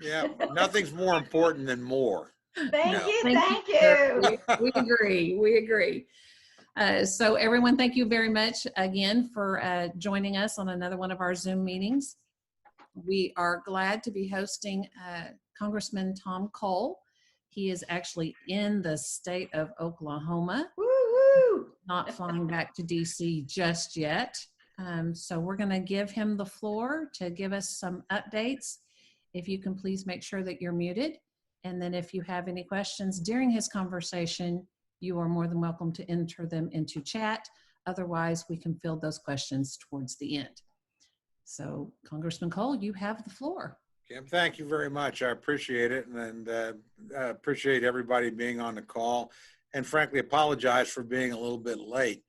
Yeah, nothing's more important than more. Thank No. you. Thank Thank you, sir. you. We agree. We agree. So everyone, thank you very much again for joining us on another one of our Zoom meetings. We are glad to be hosting Congressman Tom Cole. He is actually in the state of Oklahoma, Woo-hoo. not flying back to DC just yet. So we're going to give him the floor to give us some updates. If you can please make sure that you're muted. And then if you have any questions during his conversation, you are more than welcome to enter them into chat. Otherwise, we can field those questions towards the end. So, Congressman Cole, you have the floor. Kim, thank you very much. I appreciate it, and appreciate everybody being on the call. And frankly, apologize for being a little bit late.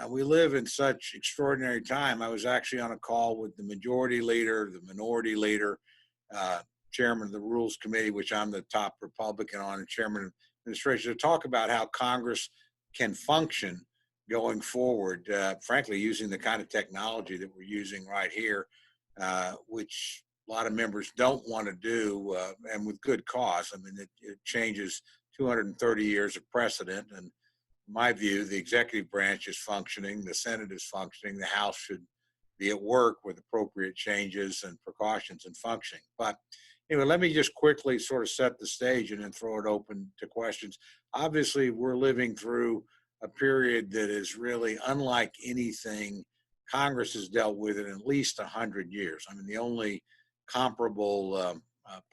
We live in such extraordinary time. I was actually on a call with the majority leader, the minority leader, chairman of the Rules Committee, which I'm the top Republican on, and chairman of administration, to talk about how Congress can function going forward, frankly, using the kind of technology that we're using right here, which a lot of members don't want to do, and with good cause. I mean, it changes 230 years of precedent. And in my view, the executive branch is functioning, the Senate is functioning, the House should be at work with appropriate changes and precautions and functioning. But anyway, let me just quickly sort of set the stage and then throw it open to questions. Obviously, we're living through a period that is really unlike anything Congress has dealt with in at least 100 years. I mean, the only comparable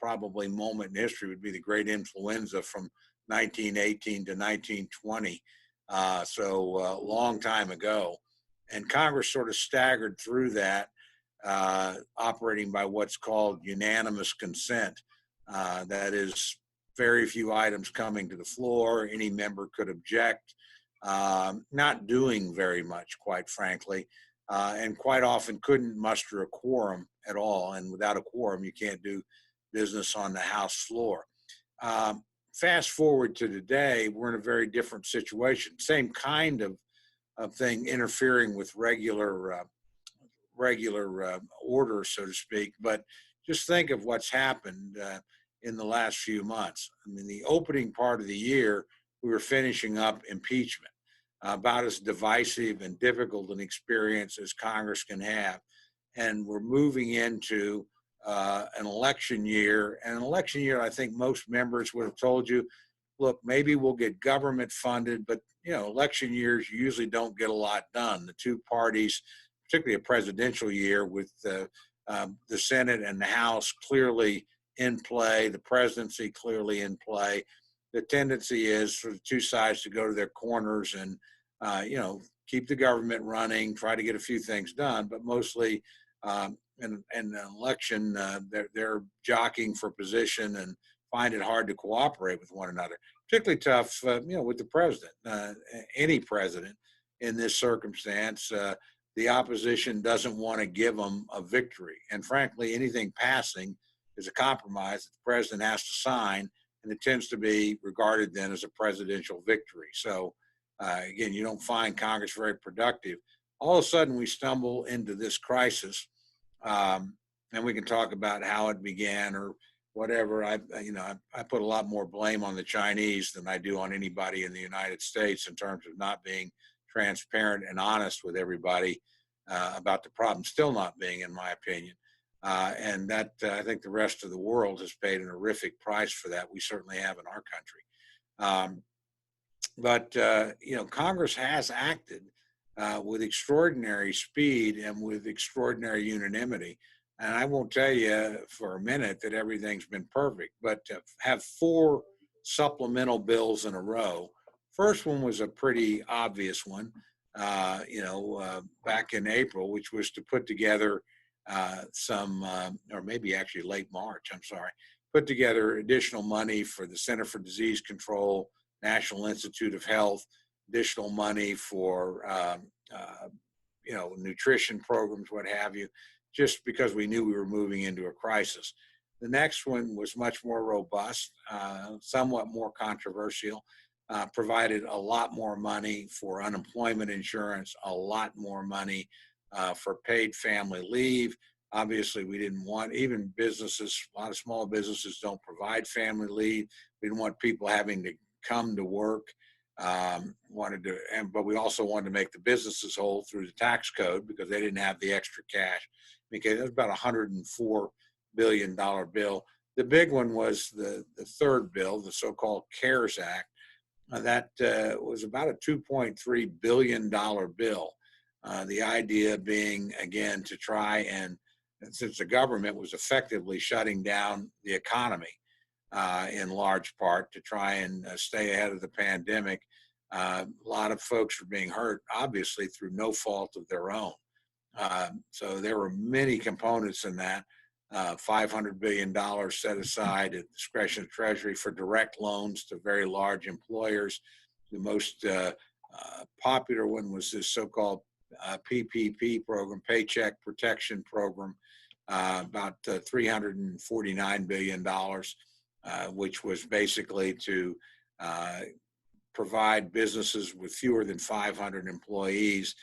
probably moment in history would be the great influenza from 1918 to 1920. So a long time ago. And Congress sort of staggered through that, operating by what's called unanimous consent. That is, very few items coming to the floor. Any member could object, not doing very much, quite frankly, and quite often couldn't muster a quorum at all. And without a quorum, you can't do business on the House floor. Fast forward to today, we're in a very different situation. Same kind of thing interfering with regular order, so to speak. But just think of what's happened in the last few months. I mean, the opening part of the year, we were finishing up impeachment, about as divisive and difficult an experience as Congress can have. And we're moving into an election year. And an election year, I think most members would have told you, look, maybe we'll get government funded, but election years usually don't get a lot done. The two parties, particularly a presidential year with the Senate and the House clearly in play, the presidency clearly in play, the tendency is for the two sides to go to their corners and, keep the government running, try to get a few things done, but mostly in an election, they're jockeying for position and find it hard to cooperate with one another. Particularly tough, with the president. Any president in this circumstance, the opposition doesn't want to give them a victory. And frankly, anything passing is a compromise that the president has to sign, and it tends to be regarded then as a presidential victory. So again, you don't find Congress very productive. All of a sudden, we stumble into this crisis, and we can talk about how it began or whatever. I put a lot more blame on the Chinese than I do on anybody in the United States in terms of not being transparent and honest with everybody about the problem still not being, in my opinion. And that I think the rest of the world has paid an horrific price for that. We certainly have in our country. But Congress has acted with extraordinary speed and with extraordinary unanimity. And I won't tell you for a minute that everything's been perfect, but to have 4 supplemental bills in a row. First one was a pretty obvious one, back in April, which was to put together or maybe actually late March, put together additional money for the Center for Disease Control, National Institute of Health, additional money for, nutrition programs, what have you, just because we knew we were moving into a crisis. The next one was much more robust, somewhat more controversial, provided a lot more money for unemployment insurance, a lot more money for paid family leave, Obviously, we didn't want, even businesses, a lot of small businesses don't provide family leave. We didn't want people having to come to work. But we also wanted to make the businesses whole through the tax code because they didn't have the extra cash. Because it was about $104 billion bill. The big one was the third bill, the so-called CARES Act. That was about a $2.3 billion bill. The idea being, again, to try and since the government was effectively shutting down the economy in large part to try and stay ahead of the pandemic, a lot of folks were being hurt, obviously, through no fault of their own. So there were many components in that. $500 billion set aside at discretion of Treasury for direct loans to very large employers. The most popular one was this so-called PPP program, Paycheck Protection Program, about $349 billion, which was basically to provide businesses with fewer than 500 employees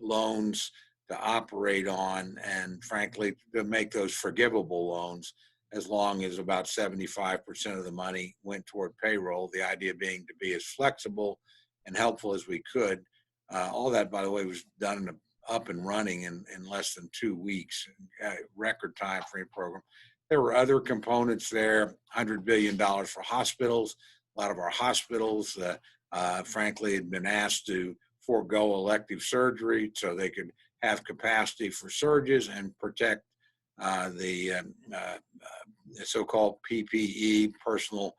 loans to operate on, and frankly, to make those forgivable loans as long as about 75% of the money went toward payroll. The idea being to be as flexible and helpful as we could. All that, by the way, was done up and running in less than 2 weeks, record time frame program. There were other components there, $100 billion for hospitals. A lot of our hospitals, frankly, had been asked to forego elective surgery so they could have capacity for surges and protect the so-called PPE, personal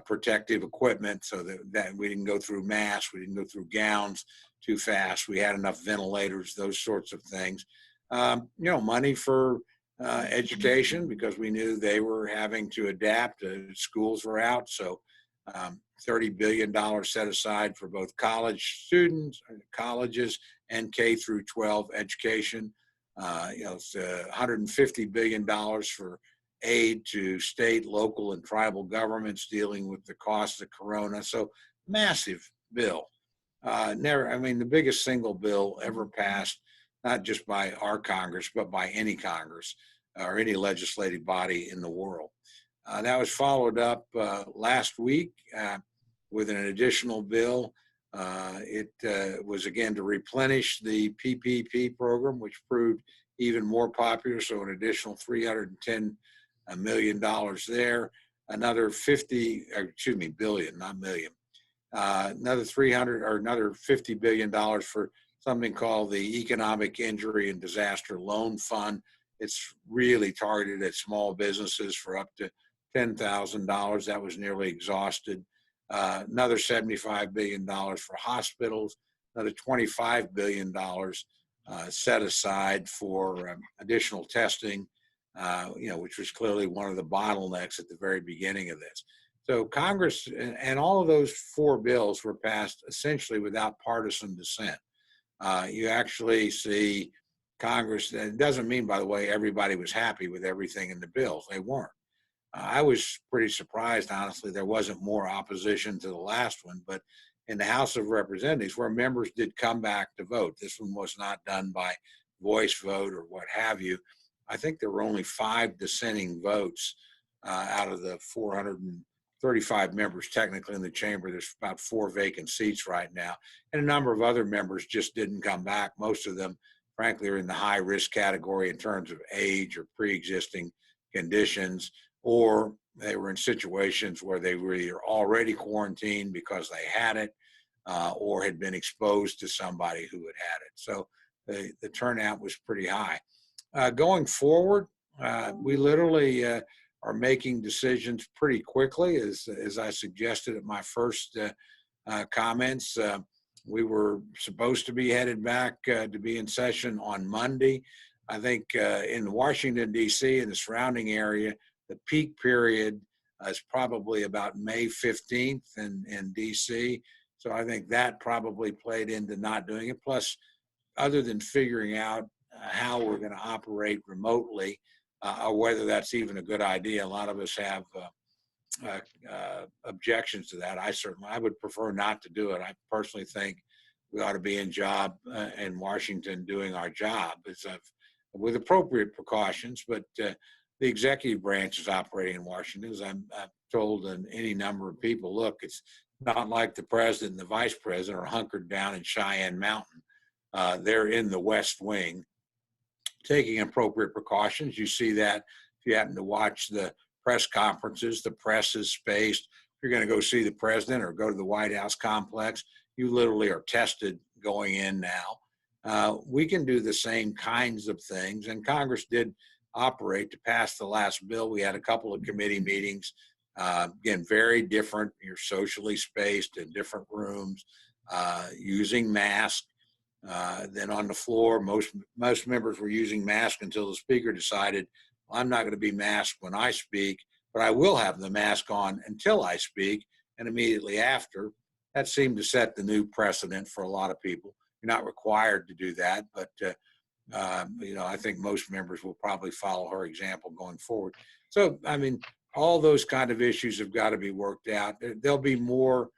protective equipment, so that we didn't go through masks, we didn't go through gowns too fast, we had enough ventilators, those sorts of things. Money for education, because we knew they were having to adapt. Schools were out, so $30 billion set aside for both college students, colleges, and K through 12 education. It's $150 billion for aid to state, local, and tribal governments dealing with the cost of Corona. So massive bill. The biggest single bill ever passed, not just by our Congress, but by any Congress or any legislative body in the world. That was followed up last week with an additional bill. It was again to replenish the PPP program, which proved even more popular. So an additional $310 million there. Another billion, not million. Another $50 billion for something called the Economic Injury and Disaster Loan Fund. It's really targeted at small businesses for up to $10,000. That was nearly exhausted. Another $75 billion for hospitals, another $25 billion set aside for additional testing, which was clearly one of the bottlenecks at the very beginning of this. So Congress and all of those four bills were passed essentially without partisan dissent. You actually see Congress, and it doesn't mean, by the way, everybody was happy with everything in the bills. They weren't. I was pretty surprised, honestly, there wasn't more opposition to the last one, but in the House of Representatives, where members did come back to vote, this one was not done by voice vote or what have you. I think there were only 5 dissenting votes out of the 435 members technically in the chamber. There's about 4 vacant seats right now, and a number of other members just didn't come back. Most of them, frankly, are in the high risk category in terms of age or pre-existing conditions, or they were in situations where they were either already quarantined because they had it or had been exposed to somebody who had it. So the turnout was pretty high. Going forward, we literally are making decisions pretty quickly, as I suggested at my first comments. We were supposed to be headed back to be in session on Monday. I think in Washington, D.C. and the surrounding area, the peak period is probably about May 15th in D.C. So I think that probably played into not doing it. Plus, other than figuring out how we're going to operate remotely, or whether that's even a good idea, a lot of us have objections to that. I would prefer not to do it. I personally think we ought to be in Washington doing our job. As I've with appropriate precautions. But the executive branch is operating in Washington. As I'm told any number of people, look, it's not like the president and the vice president are hunkered down in Cheyenne Mountain. They're in the West Wing, taking appropriate precautions. You see that if you happen to watch the press conferences, the press is spaced. If you're going to go see the president or go to the White House complex, you literally are tested going in now. We can do the same kinds of things, and Congress did operate to pass the last bill. We had a couple of committee meetings, again, very different. You're socially spaced in different rooms, using masks. Then on the floor, most members were using masks until the speaker decided, well, I'm not going to be masked when I speak, but I will have the mask on until I speak. And immediately after, that seemed to set the new precedent for a lot of people. You're not required to do that, but I think most members will probably follow her example going forward. So, I mean, all those kind of issues have got to be worked out. There'll be more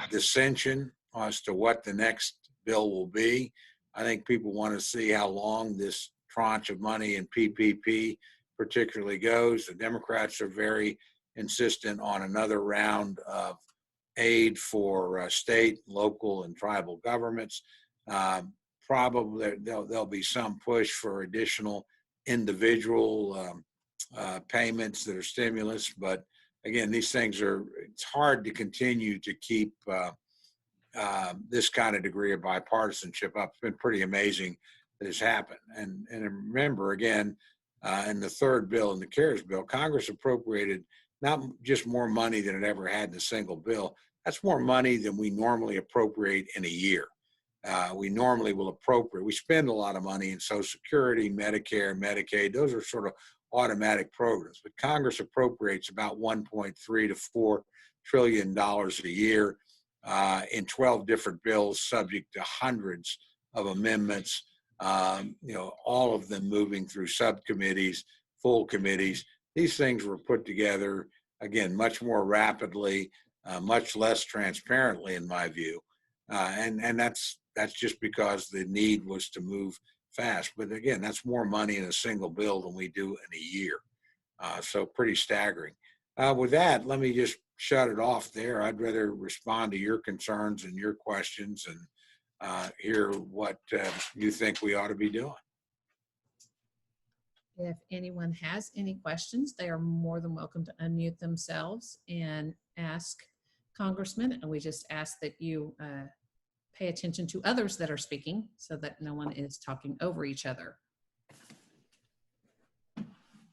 dissension as to what the next bill will be. I think people want to see how long this tranche of money in PPP particularly goes. The Democrats are very insistent on another round of aid for state, local, and tribal governments. Probably there'll be some push for additional individual payments that are stimulus, but again, these things it's hard to continue to keep this kind of degree of bipartisanship up. It's been pretty amazing that has happened. And remember, again, in the third bill, in the CARES bill, Congress appropriated not just more money than it ever had in a single bill. That's more money than we normally appropriate in a year. We normally will we spend a lot of money in Social Security, Medicare, Medicaid. Those are sort of automatic programs. But Congress appropriates about $1.3 to $4 trillion a year in 12 different bills, subject to hundreds of amendments, all of them moving through subcommittees, full committees. These things were put together, again, much more rapidly, much less transparently, in my view. And that's just because the need was to move fast. But again, that's more money in a single bill than we do in a year. So pretty staggering. With that, let me just shut it off there. I'd rather respond to your concerns and your questions and hear what you think we ought to be doing. If anyone has any questions, they are more than welcome to unmute themselves and ask Congressman. And we just ask that you pay attention to others that are speaking so that no one is talking over each other.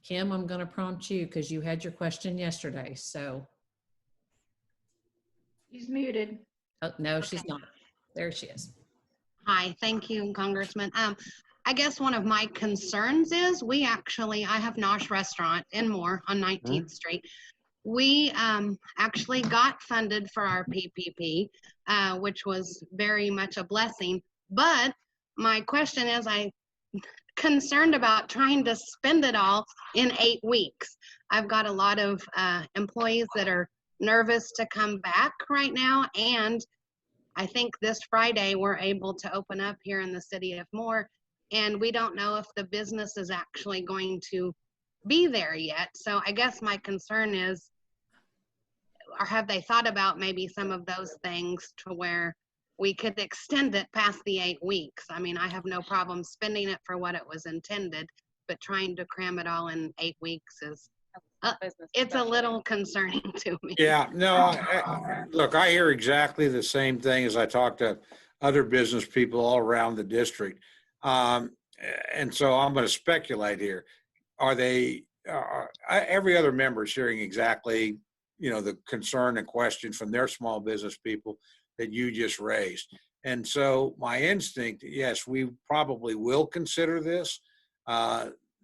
Kim, I'm going to prompt you because you had your question yesterday. So. She's muted. Oh, no, she's not. There she is. Hi, thank you, Congressman. I guess one of my concerns is I have Nosh Restaurant in Moore on 19th Street. We actually got funded for our PPP, which was very much a blessing. But my question is, I'm concerned about trying to spend it all in 8 weeks. I've got a lot of employees that are nervous to come back right now, and I think this Friday we're able to open up here in the city of Moore, and we don't know if the business is actually going to be there yet. So I guess my concern is, or have they thought about maybe some of those things to where we could extend it past the 8 weeks? I mean, I have no problem spending it for what it was intended, but trying to cram it all in 8 weeks is it's a little concerning to me. Yeah, no, look, I hear exactly the same thing as I talk to other business people all around the district. And so I'm going to speculate here. Every other member is hearing exactly, the concern and question from their small business people that you just raised. And so my instinct, yes, we probably will consider this.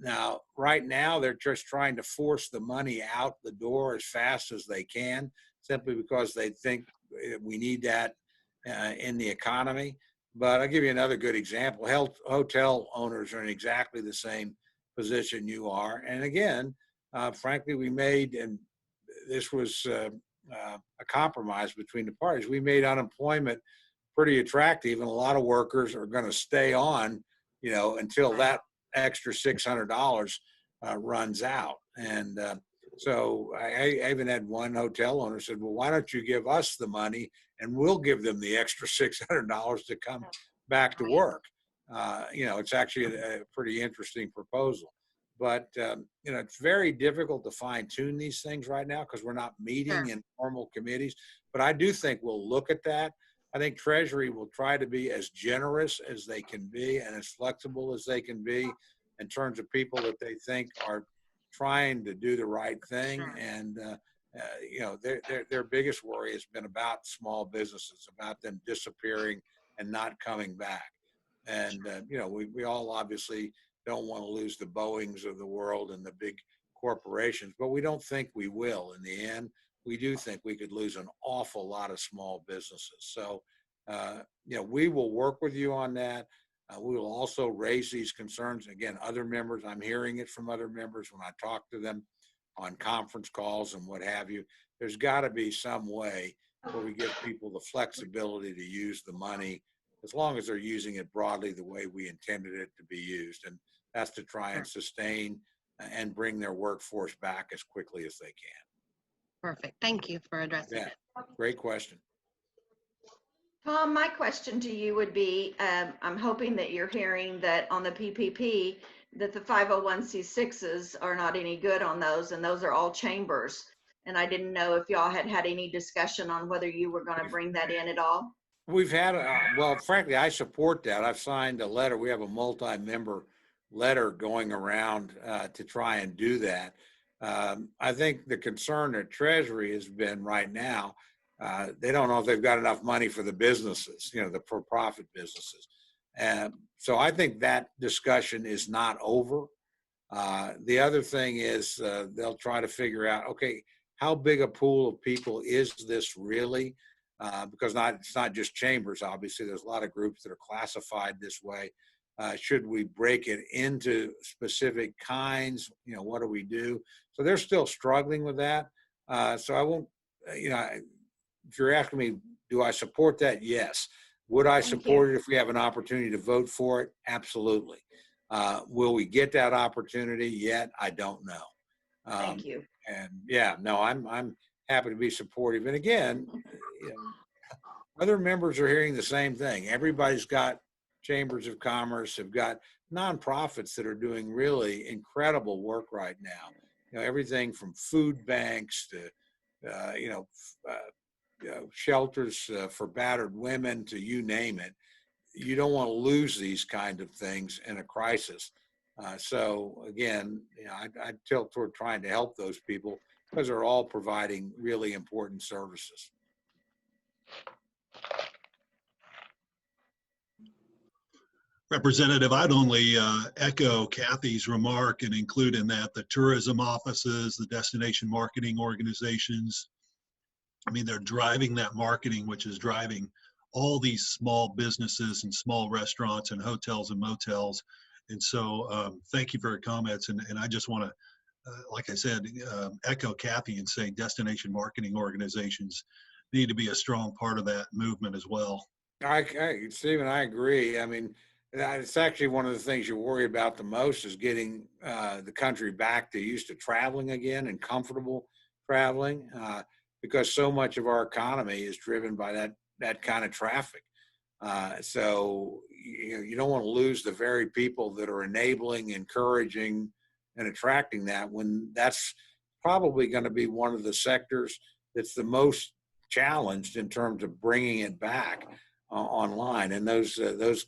Now, right now, they're just trying to force the money out the door as fast as they can, simply because they think we need that in the economy. But I'll give you another good example. Hotel owners are in exactly the same position you are. And again, frankly, we made, and this was a compromise between the parties, we made unemployment pretty attractive, and a lot of workers are going to stay on, until that extra $600 runs out. And so I even had one hotel owner said, well, why don't you give us the money and we'll give them the extra $600 to come back to work. It's actually a pretty interesting proposal. But, it's very difficult to fine tune these things right now because we're not meeting in formal committees. But I do think we'll look at that. I think Treasury will try to be as generous as they can be and as flexible as they can be in terms of people that they think are trying to do the right thing. And, their biggest worry has been about small businesses, about them disappearing and not coming back. And, we all obviously don't want to lose the Boeings of the world and the big corporations, but we don't think we will in the end. We do think we could lose an awful lot of small businesses. So, we will work with you on that. We will also raise these concerns. Again, other members, I'm hearing it from other members when I talk to them on conference calls and what have you. There's got to be some way where we give people the flexibility to use the money as long as they're using it broadly the way we intended it to be used. And that's to try and sustain and bring their workforce back as quickly as they can. Perfect. Thank you for addressing it. Great question. Tom, my question to you would be, I'm hoping that you're hearing that on the PPP, that the 501c6s are not any good on those, and those are all chambers. And I didn't know if y'all had any discussion on whether you were going to bring that in at all. We've had, well, frankly, I support that. I've signed a letter. We have a multi-member letter going around to try and do that. I think the concern at Treasury has been right now, they don't know if they've got enough money for the businesses, the for-profit businesses. So I think that discussion is not over. The other thing is they'll try to figure out, okay, how big a pool of people is this really? Because it's not just chambers, obviously. There's a lot of groups that are classified this way. Should we break it into specific kinds? What do we do? So they're still struggling with that. So I won't, if you're asking me, do I support that? Yes. Would I support it if we have an opportunity to vote for it? Absolutely. Will we get that opportunity yet? I don't know. Thank you. And I'm happy to be supportive. And again, other members are hearing the same thing. Everybody's got chambers of commerce, have got nonprofits that are doing really incredible work right now. Everything from food banks to, shelters for battered women to you name it. You don't want to lose these kind of things in a crisis. So again, I tilt toward trying to help those people because they're all providing really important services. Representative, I'd only echo Kathy's remark and include in that the tourism offices, the destination marketing organizations. I mean, they're driving that marketing, which is driving all these small businesses and small restaurants and hotels and motels. And so thank you for your comments. And I just want to, like I said, echo Kathy and say destination marketing organizations need to be a strong part of that movement as well. Stephen, I agree. I mean, it's actually one of the things you worry about the most is getting the country back to used to traveling again and comfortable traveling because so much of our economy is driven by that kind of traffic. So you don't want to lose the very people that are enabling, encouraging, and attracting that when that's probably going to be one of the sectors that's the most challenged in terms of bringing it back online. And those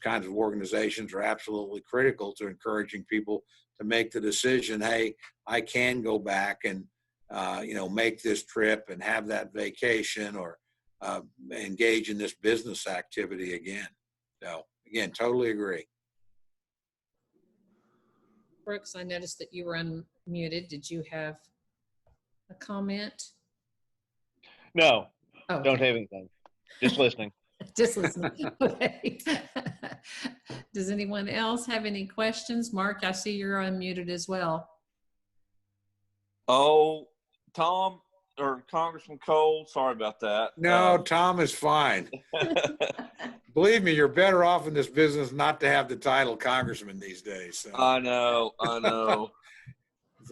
kinds of organizations are absolutely critical to encouraging people to make the decision, hey, I can go back and, make this trip and have that vacation or engage in this business activity again. So again, totally agree. Brooks, I noticed that you were unmuted. Did you have a comment? No, Oh, don't okay. have anything. Just listening. Just listening. Okay. Does anyone else have any questions? Mark, I see you're unmuted as well. Oh, Tom or Congressman Cole, sorry about that. No, Tom is fine. Believe me, you're better off in this business not to have the title congressman these days. So. I know.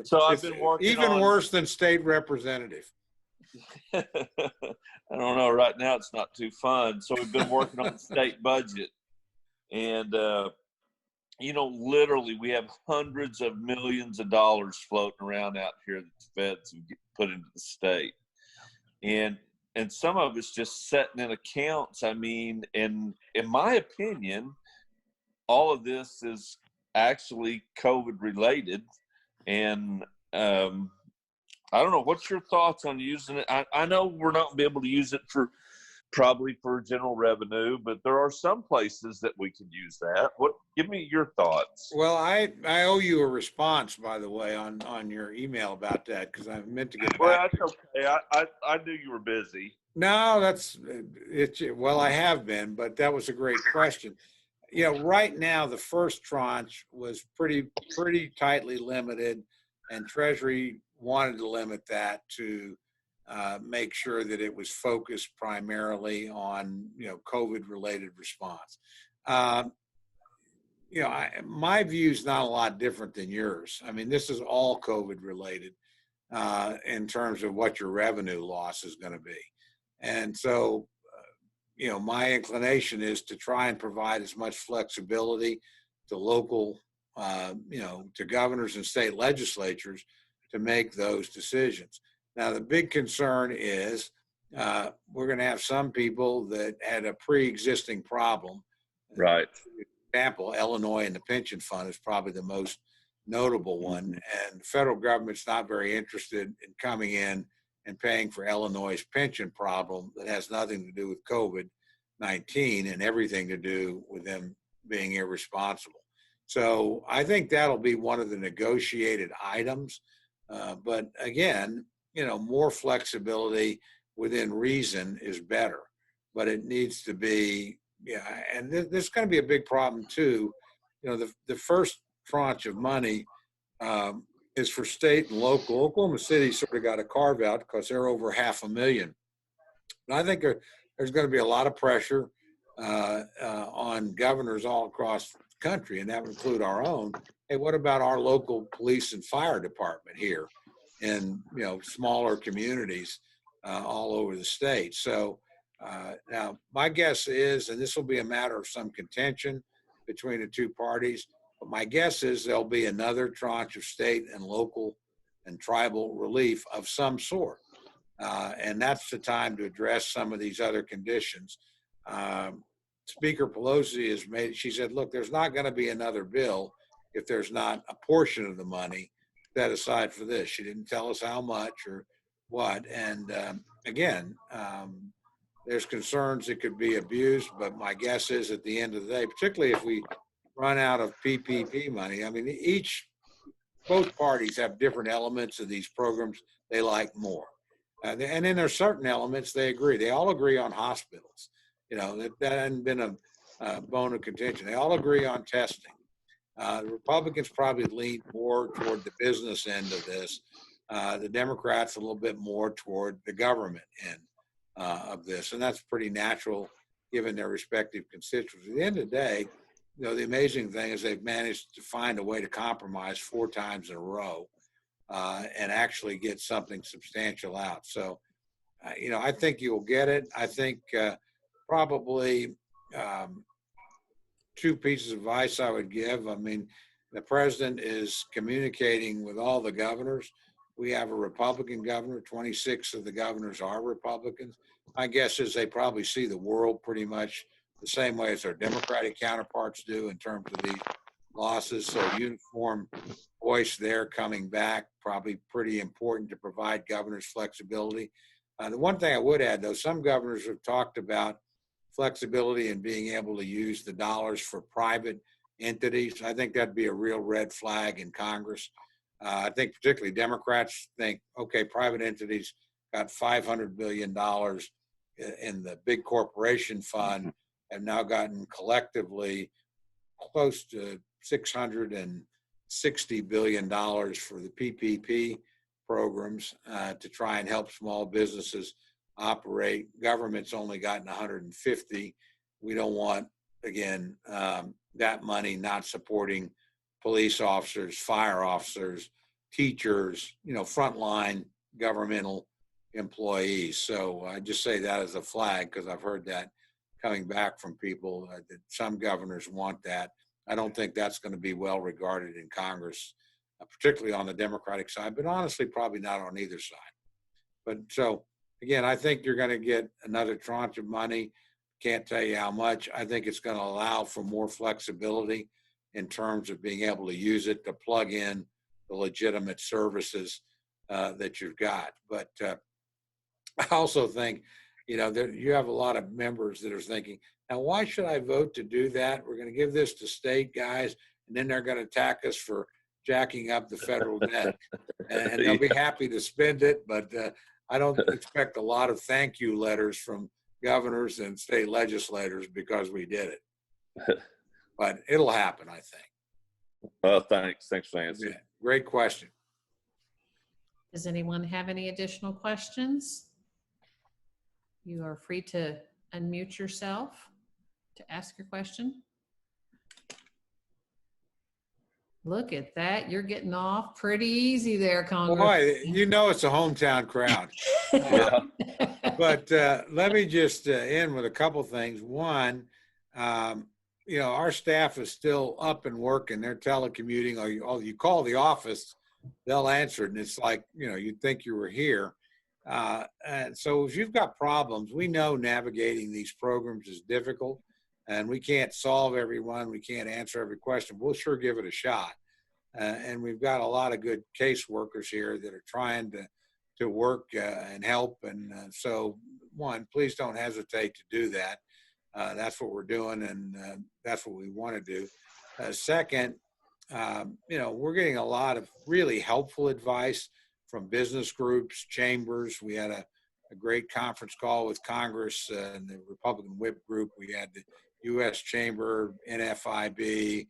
So I've It's been working even on. worse than state representative. I don't know. Right now, it's not too fun. So we've been working on the state budget, and literally, we have hundreds of millions of dollars floating around out here that the feds have put into the state, and some of it's just sitting in accounts. I mean, and in my opinion, all of this is actually COVID related, and I don't know. What's your thoughts on using it? I know we're not going to be able to use it probably for general revenue, but there are some places that we could use that. Give me your thoughts. Well, I owe you a response, by the way, on your email about that, because I meant to get Well, back. that's okay. I knew you were busy. No, that's it. Well, I have been, but that was a great question. Right now, the first tranche was pretty tightly limited, and Treasury wanted to limit that to make sure that it was focused primarily on, COVID-related response. My view is not a lot different than yours. I mean, this is all COVID-related in terms of what your revenue loss is going to be. And so, my inclination is to try and provide as much flexibility to local, to governors and state legislatures to make those decisions. Now, the big concern is we're going to have some people that had a pre-existing problem. Right. For example, Illinois and the pension fund is probably the most notable one. And the federal government's not very interested in coming in and paying for Illinois' pension problem that has nothing to do with COVID-19 and everything to do with them being irresponsible. So I think that'll be one of the negotiated items. But again, more flexibility within reason is better, but it needs to be, and there's going to be a big problem too. The first tranche of money is for state and local. Oklahoma City sort of got a carve out because they're over 500,000. And I think there's going to be a lot of pressure on governors all across the country, and that would include our own. Hey, what about our local police and fire department here in smaller communities all over the state? So now my guess is, and this will be a matter of some contention between the two parties, but my guess is there'll be another tranche of state and local and tribal relief of some sort. And that's the time to address some of these other conditions. Speaker Pelosi has made, she said, look, there's not going to be another bill if there's not a portion of the money set aside for this. She didn't tell us how much or what. And again, there's concerns it could be abused, but my guess is at the end of the day, particularly if we run out of PPP money, I mean, both parties have different elements of these programs they like more. And then there's certain elements they agree. They all agree on hospitals. That hadn't been a bone of contention. They all agree on testing. The Republicans probably lean more toward the business end of this. The Democrats a little bit more toward the government end of this. And that's pretty natural given their respective constituencies. At the end of the day, the amazing thing is they've managed to find a way to compromise 4 times in a row and actually get something substantial out. So, I think you'll get it. I think probably 2 pieces of advice I would give. I mean, the president is communicating with all the governors. We have a Republican governor. 26 of the governors are Republicans. My guess is they probably see the world pretty much the same way as their Democratic counterparts do in terms of these losses. So uniform voice there coming back, probably pretty important to provide governors flexibility. The one thing I would add, though, some governors have talked about flexibility and being able to use the dollars for private entities. I think that'd be a real red flag in Congress. I think particularly Democrats think, okay, private entities got $500 billion in the big corporation fund, have now gotten collectively close to $660 billion for the PPP programs to try and help small businesses operate. Government's only gotten 150. we don't want, again, that money not supporting police officers, fire officers, teachers, frontline governmental employees. So I just say that as a flag, because I've heard that coming back from people, that some governors want that. I don't think that's going to be well regarded in Congress, particularly on the Democratic side, but honestly, probably not on either side. But so, again, I think you're going to get another tranche of money. Can't tell you how much. I think it's going to allow for more flexibility in terms of being able to use it to plug in the legitimate services that you've got. But I also think, that you have a lot of members that are thinking, now, why should I vote to do that? We're going to give this to state guys, and then they're going to attack us for jacking up the federal debt. And they'll be happy to spend it, but I don't expect a lot of thank you letters from governors and state legislators because we did it. But it'll happen, I think. Oh, thanks. Thanks for answering. Yeah, great question. Does anyone have any additional questions? You are free to unmute yourself to ask your question. Look at that. You're getting off pretty easy there, Congressman. Boy, it's a hometown crowd. Yeah. But let me just end with a couple things. One, our staff is still up and working. They're telecommuting, or you call the office, they'll answer it. And it's like, you'd think you were here. And so if you've got problems, we know navigating these programs is difficult, and we can't solve every one. We can't answer every question. We'll sure give it a shot. And we've got a lot of good caseworkers here that are trying to work and help. And so, one, please don't hesitate to do that. That's what we're doing, and that's what we want to do. Second, we're getting a lot of really helpful advice from business groups, chambers. We had a great conference call with Congress and the Republican Whip Group. We had the U.S. Chamber, NFIB,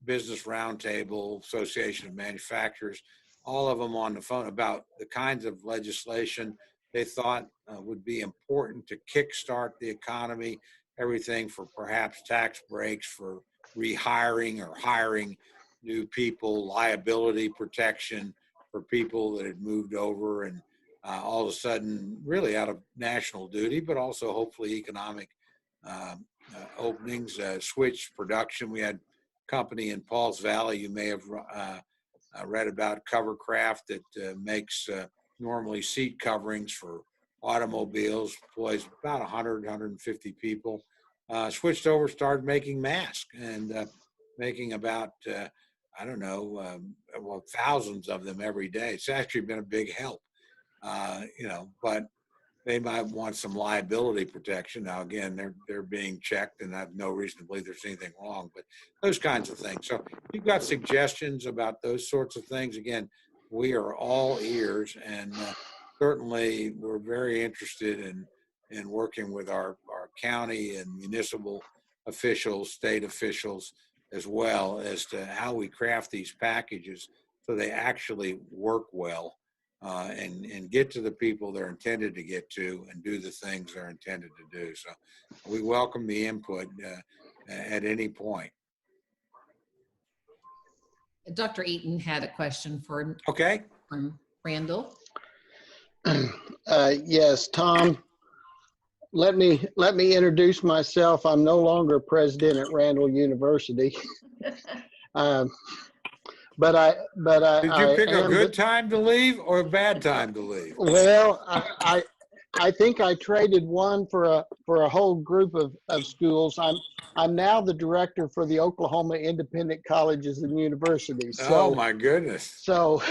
Business Roundtable, Association of Manufacturers, all of them on the phone about the kinds of legislation they thought would be important to kickstart the economy, everything for perhaps tax breaks for rehiring or hiring new people, liability protection for people that had moved over and all of a sudden really out of national duty, but also hopefully economic openings, switched production. We had a company in Pauls Valley you may have read about, Covercraft, that makes normally seat coverings for automobiles, employs about 100, 150 people, switched over, started making masks and making about, thousands of them every day. It's actually been a big help, but they might want some liability protection. Now, again, they're being checked, and I have no reason to believe there's anything wrong, but those kinds of things. So if you've got suggestions about those sorts of things, again, we are all ears, and certainly we're very interested in working with our county and municipal officials, state officials, as well as to how we craft these packages so they actually work well and get to the people they're intended to get to and do the things they're intended to do. So we welcome the input at any point. Dr. Eaton had a question from Randall. Yes, Tom. Let me introduce myself. I'm no longer president at Randall University. But I Did you pick a good time to leave or a bad time to leave? Well, I think I traded one for a whole group of schools. I'm now the director for the Oklahoma Independent Colleges and Universities. So, oh my goodness! So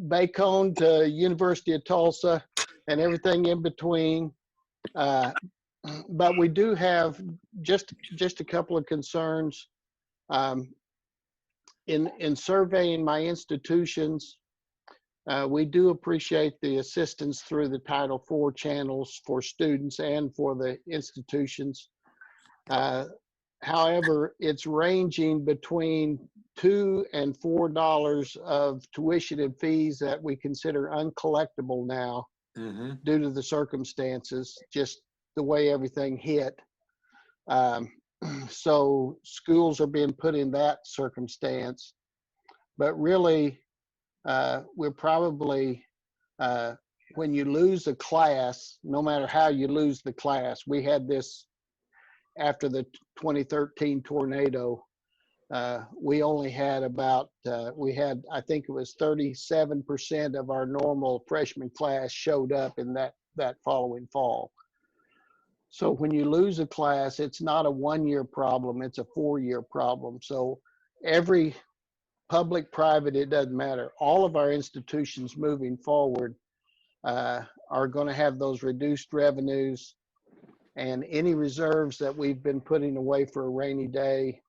Bacone to University of Tulsa and everything in between. But we do have just a couple of concerns. In surveying my institutions, we do appreciate the assistance through the Title IV channels for students and for the institutions. However, it's ranging between $2 and $4 of tuition and fees that we consider uncollectible now due to the circumstances. Just the way everything hit. Um, so schools are being put in that circumstance, but really, we're probably, when you lose a class, no matter how you lose the class, we had this after the 2013 tornado. We only had about, I think it was 37% of our normal freshman class showed up in that following fall. So when you lose a class, it's not a 1-year problem, it's a 4-year problem. So every public, private, it doesn't matter. All of our institutions moving forward are going to have those reduced revenues, and any reserves that we've been putting away for a rainy day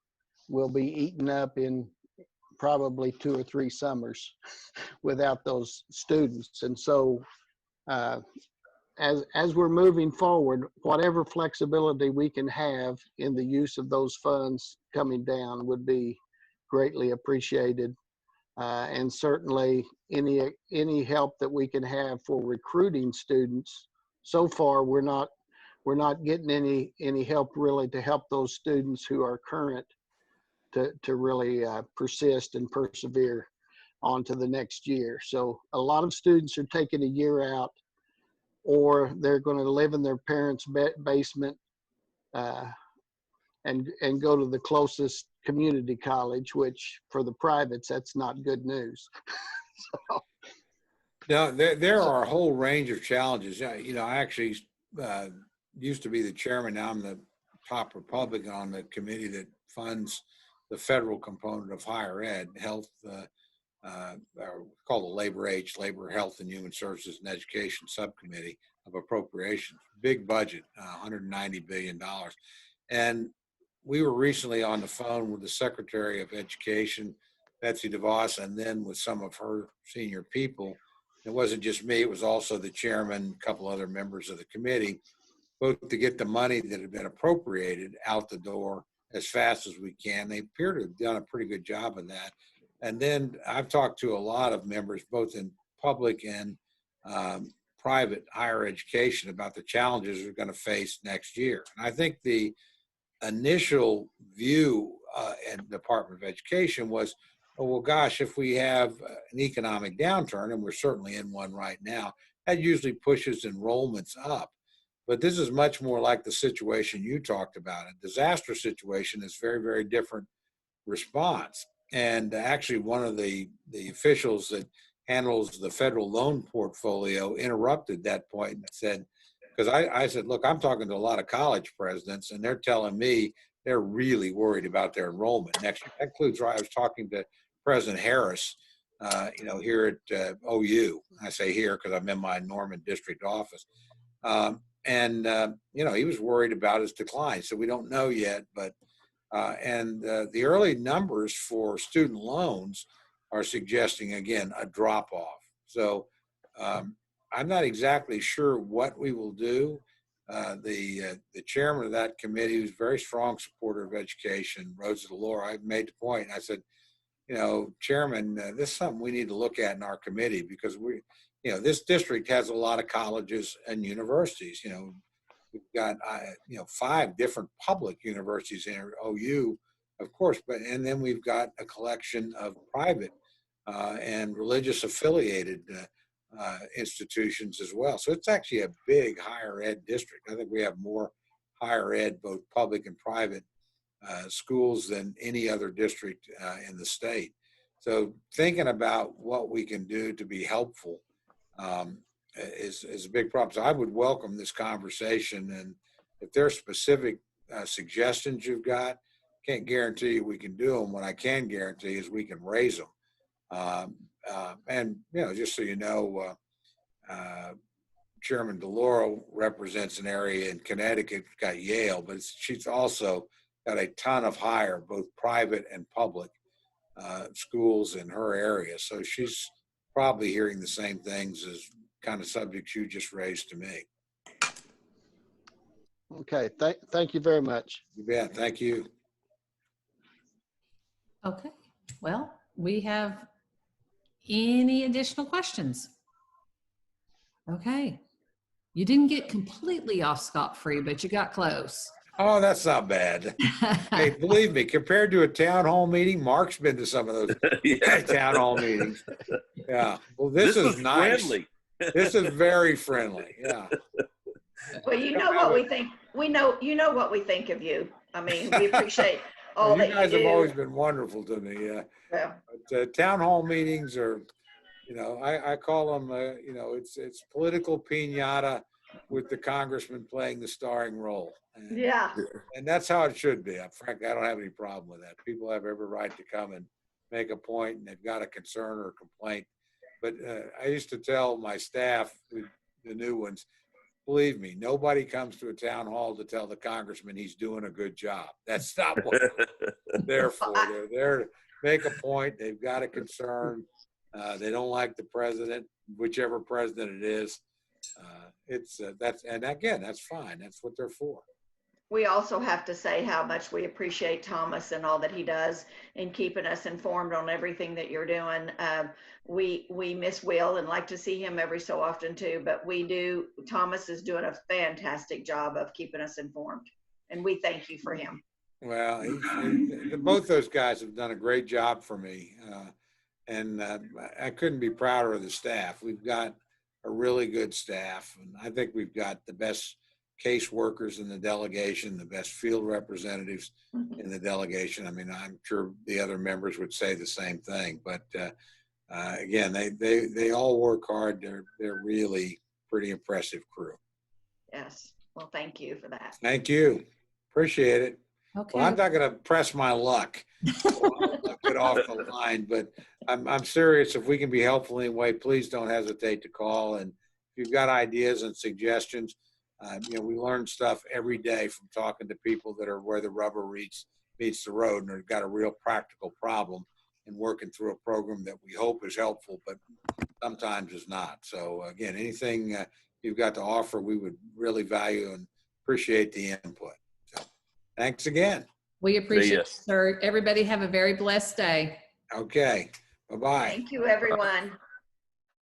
will be eaten up in probably 2 or 3 summers without those students. And so as we're moving forward, whatever flexibility we can have in the use of those funds coming down would be greatly appreciated. And certainly any help that we can have for recruiting students. So far, we're not getting any help really to help those students who are current to really persist and persevere on to the next year. So a lot of students are taking a year out, or they're going to live in their parents' basement and go to the closest community college, which for the privates, that's not good news. So, Now, there are a whole range of challenges. You know, I actually used to be the chairman. Now I'm the top Republican on the committee that funds the federal component of higher ed, health, called the Labor, Health, and Human Services and Education Subcommittee of Appropriations. Big budget, $190 billion. And we were recently on the phone with the Secretary of Education, Betsy DeVos, and then with some of her senior people. It wasn't just me, it was also the chairman, a couple other members of the committee, both to get the money that had been appropriated out the door as fast as we can. They appear to have done a pretty good job of that. And then I've talked to a lot of members, both in public and private higher education, about the challenges we're going to face next year. And I think the initial view in the Department of Education was, oh, well, gosh, if we have an economic downturn, and we're certainly in one right now, that usually pushes enrollments up. But this is much more like the situation you talked about. A disaster situation is very, very different response. And actually, one of the officials that handles the federal loan portfolio interrupted that point and said, because I said, look, I'm talking to a lot of college presidents, and they're telling me they're really worried about their enrollment next year. That includes, I was talking to President Harris, here at OU. I say here because I'm in my Norman district office. He was worried about his decline. So we don't know yet, but the early numbers for student loans are suggesting, again, a drop off. So I'm not exactly sure what we will do. The chairman of that committee, who's a very strong supporter of education, Rosa DeLore, I made the point. I said, Chairman, this is something we need to look at in our committee, because this district has a lot of colleges and universities. We've got 5 different public universities in OU, of course, and then we've got a collection of private and religious affiliated institutions as well. So it's actually a big higher ed district. I think we have more higher ed, both public and private schools, than any other district in the state. So thinking about what we can do to be helpful is a big problem. So I would welcome this conversation, and if there are specific suggestions you've got, can't guarantee you we can do them. What I can guarantee is we can raise them. Just so you know, Chairman DeLauro represents an area in Connecticut, got Yale, but she's also got a ton of higher, both private and public schools in her area. So she's probably hearing the same things as kind of subjects you just raised to me. okay, thank you very much. Yeah, thank you. Okay, well, we have any additional questions? Okay, You didn't get completely off scot-free, but you got close. Oh, that's not bad. Hey, believe me, compared to a town hall meeting, Mark's been to some of those Yeah. town hall meetings. Yeah. Well, This is was nice. friendly. This is very friendly. Yeah. Well, you know what we think. You know what we think of you. I mean, we appreciate all Well, you that guys you have do. always been wonderful to me. Yeah. But town hall meetings are, I call them, it's political piñata with the congressman playing the starring role. Yeah. And that's how it should be. Frankly, I don't have any problem with that. People have every right to come and make a point, and they've got a concern or a complaint. But I used to tell my staff, the new ones, believe me, nobody comes to a town hall to tell the congressman he's doing a good job. That's not what they're there for. They're there to make a point. They've got a concern. They don't like the president, whichever president it is. And again, that's fine. That's what they're for. We also have to say how much we appreciate Thomas and all that he does in keeping us informed on everything that you're doing. We miss Will and like to see him every so often too, but we do. Thomas is doing a fantastic job of keeping us informed, and we thank you for him. Well, both those guys have done a great job for me, and I couldn't be prouder of the staff. We've got a really good staff, and I think we've got the best caseworkers in the delegation, the best field representatives in the delegation. I mean, I'm sure the other members would say the same thing, but again, they all work hard. They're really pretty impressive crew. Yes. Well, thank you for that. Thank you. Appreciate it. Okay. Well, I'm not going to press my luck. I'll get off the line, but I'm serious. If we can be helpful in any way, please don't hesitate to call. And if you've got ideas and suggestions, we learn stuff every day from talking to people that are where the rubber meets the road and have got a real practical problem and working through a program that we hope is helpful, but sometimes is not. So again, anything you've got to offer, we would really value and appreciate the input. So thanks again. We appreciate it, Yes. sir. Everybody have a very blessed day. Okay. Bye-bye. Thank you, everyone.